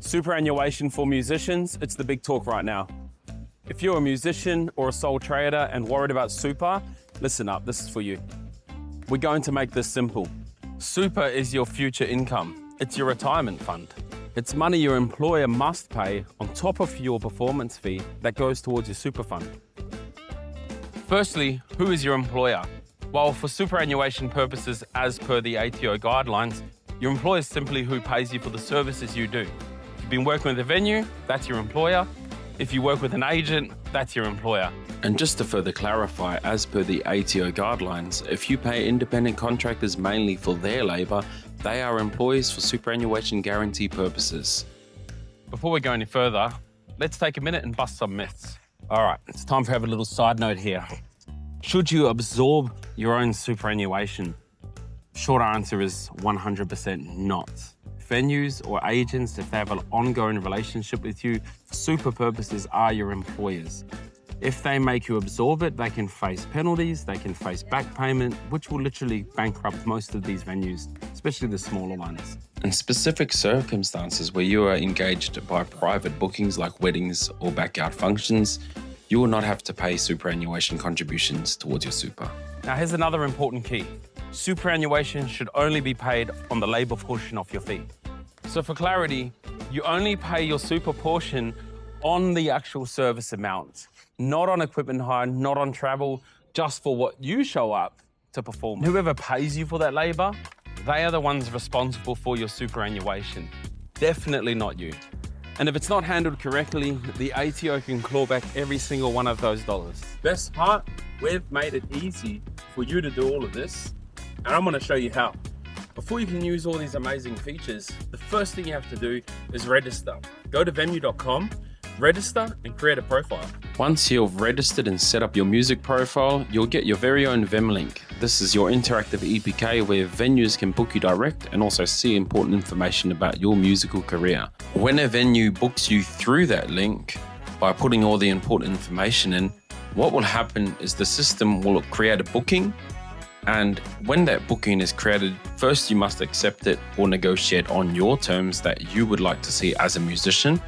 Superannuation for musicians, it's the big talk right now. If you're a musician or a sole trader and worried about super, listen up, this is for you. We're going to make this simple. Super is your future income. It's your retirement fund. It's money your employer must pay on top of your performance fee that goes towards your super fund. Firstly, who is your employer? Well, for superannuation purposes, as per the ATO guidelines, your employer is simply who pays you for the services you do. If you've been working with a venue, that's your employer. If you work with an agent, that's your employer. And just to further clarify, as per the ATO guidelines, if you pay independent contractors mainly for their labour, they are employees for superannuation guarantee purposes. Before we go any further, let's take a minute and bust some myths. All right, it's time to have a little side note here. Should you absorb your own superannuation? Short answer is 100% not. Venues or agents, if they have an ongoing relationship with you, for super purposes are your employers. If they make you absorb it, they can face penalties, they can face back payment, which will literally bankrupt most of these venues, especially the smaller ones. In specific circumstances where you are engaged by private bookings like weddings or backyard functions, you will not have to pay superannuation contributions towards your super. Now here's another important key. Superannuation should only be paid on the labour portion of your fee. So for clarity, you only pay your super portion on the actual service amount, not on equipment hire, not on travel, just for what you show up to perform. Whoever pays you for that labour, they are the ones responsible for your superannuation, definitely not you. And if it's not handled correctly, the ATO can claw back every single one of those dollars. Best part, we've made it easy for you to do all of this, and I'm gonna show you how. Before you can use all these amazing features, the first thing you have to do is register. Go to VemYou.com, register and create a profile. Once you've registered and set up your music profile, you'll get your very own Vem link. This is your interactive EPK where venues can book you direct and also see important information about your musical career. When a venue books you through that link, by putting all the important information in, what will happen is the system will create a booking, and when that booking is created, first you must accept it or negotiate on your terms that you would like to see as a musician.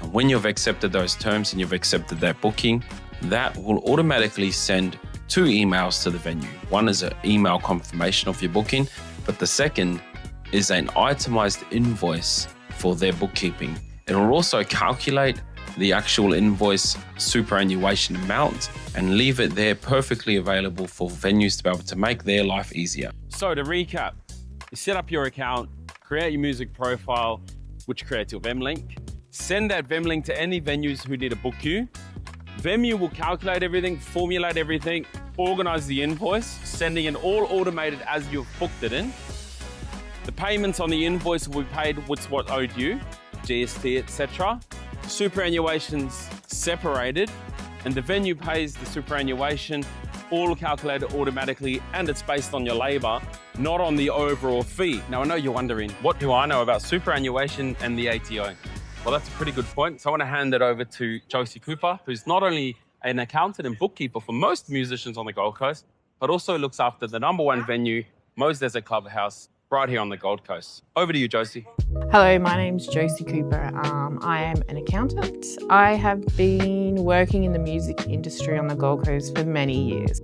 And when you've accepted those terms and you've accepted that booking, that will automatically send 2 emails to the venue. One is an email confirmation of your booking, but the second is an itemized invoice for their bookkeeping. It will also calculate the actual invoice superannuation amount and leave it there perfectly available for venues to be able to make their life easier. So to recap, you set up your account, create your music profile, which creates your Vem link. Send that Vem link to any venues who need to book you. VemYou will calculate everything, formulate everything, organize the invoice, sending it all automated as you've booked it in. The payments on the invoice will be paid with what's owed you, GST, etc. Superannuation's separated, and the venue pays the superannuation, all calculated automatically, and it's based on your labour, not on the overall fee. Now, I know you're wondering, what do I know about superannuation and the ATO? Well, that's a pretty good point. So I want to hand it over to Josie Cooper, who's not only an accountant and bookkeeper for most musicians on the Gold Coast, but also looks after the #1 venue, Mo's Desert Clubhouse, right here on the Gold Coast. Over to you, Josie. Hello, my name's Josie Cooper. I am an accountant. I have been working in the music industry on the Gold Coast for many years.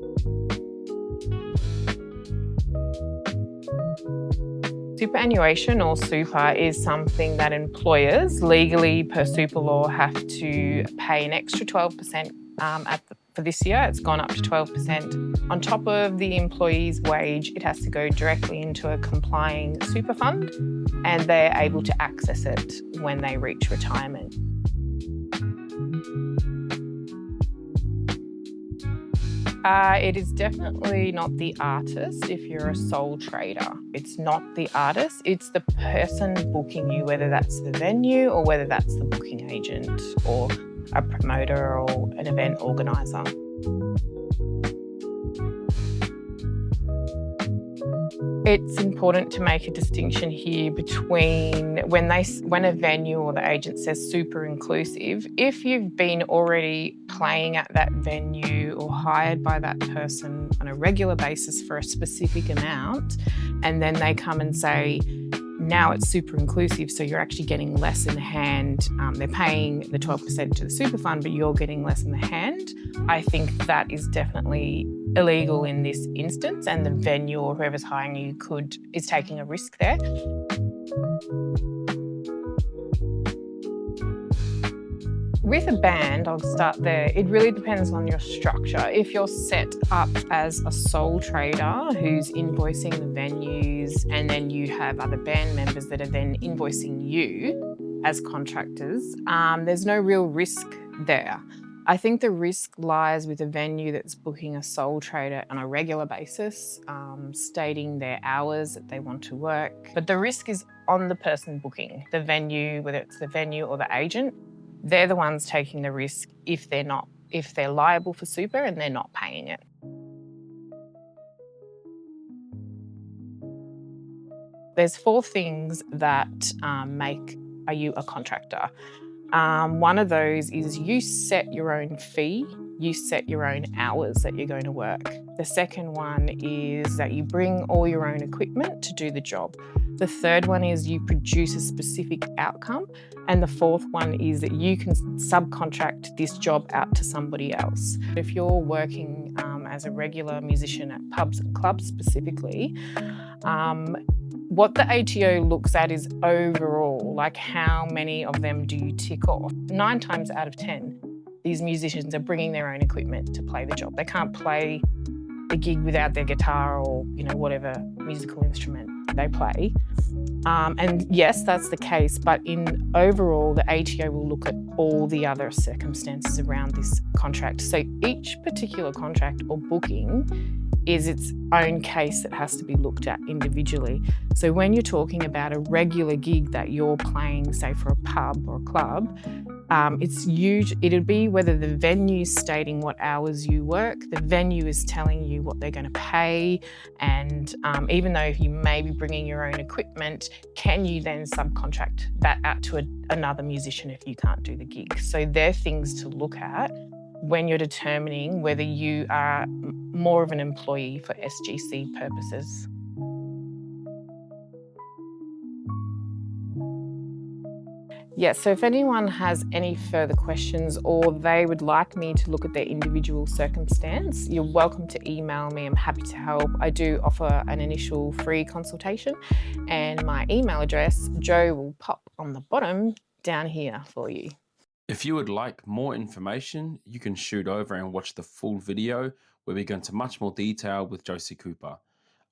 Superannuation or super is something that employers legally per super law have to pay an extra 12% for this year. It's gone up to 12%. On top of the employee's wage, it has to go directly into a complying super fund, and they're able to access it when they reach retirement. It is definitely not the artist if you're a sole trader. It's not the artist, it's the person booking you, whether that's the venue or whether that's the booking agent or a promoter or an event organiser. It's important to make a distinction here between when a venue or the agent says super inclusive, if you've been already playing at that venue or hired by that person on a regular basis for a specific amount, and then they come and say, Now it's super inclusive, so you're actually getting less in the hand. They're paying the 12% to the super fund, but you're getting less in the hand. I think that is definitely illegal in this instance, and the venue or whoever's hiring you is taking a risk there. With a band, I'll start there. It really depends on your structure. If you're set up as a sole trader who's invoicing the venues, and then you have other band members that are then invoicing you as contractors, there's no real risk there. I think the risk lies with a venue that's booking a sole trader on a regular basis, stating their hours that they want to work. But the risk is on the person booking, the venue, whether it's the venue or the agent. They're the ones taking the risk if they're liable for super and they're not paying it. There's 4 things that make you a contractor. One of those is you set your own fee, you set your own hours that you're going to work. The second one is that you bring all your own equipment to do the job. The third one is you produce a specific outcome. And the fourth one is that you can subcontract this job out to somebody else. If you're working as a regular musician at pubs and clubs specifically, what the ATO looks at is overall, like how many of them do you tick off? 9 times out of 10, these musicians are bringing their own equipment to play the job. They can't play the gig without their guitar or, whatever musical instrument they play. And yes, that's the case, but in overall, the ATO will look at all the other circumstances around this contract. So each particular contract or booking is its own case that has to be looked at individually. So when you're talking about a regular gig that you're playing, say for a pub or a club, it'd be whether the venue's stating what hours you work, the venue is telling you what they're going to pay, and even though you may be bringing your own equipment, can you then subcontract that out to another musician if you can't do the gig? So they're things to look at when you're determining whether you are more of an employee for SGC purposes. Yeah, so if anyone has any further questions or they would like me to look at their individual circumstance, you're welcome to email me. I'm happy to help. I do offer an initial free consultation, and my email address, Joe, will pop on the bottom down here for you. If you would like more information, you can shoot over and watch the full video where we go into much more detail with Josie Cooper.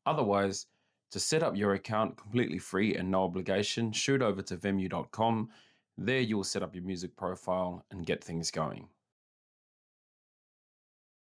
Otherwise, to set up your account completely free and no obligation, shoot over to VemYou.com. There you'll set up your music profile and get things going.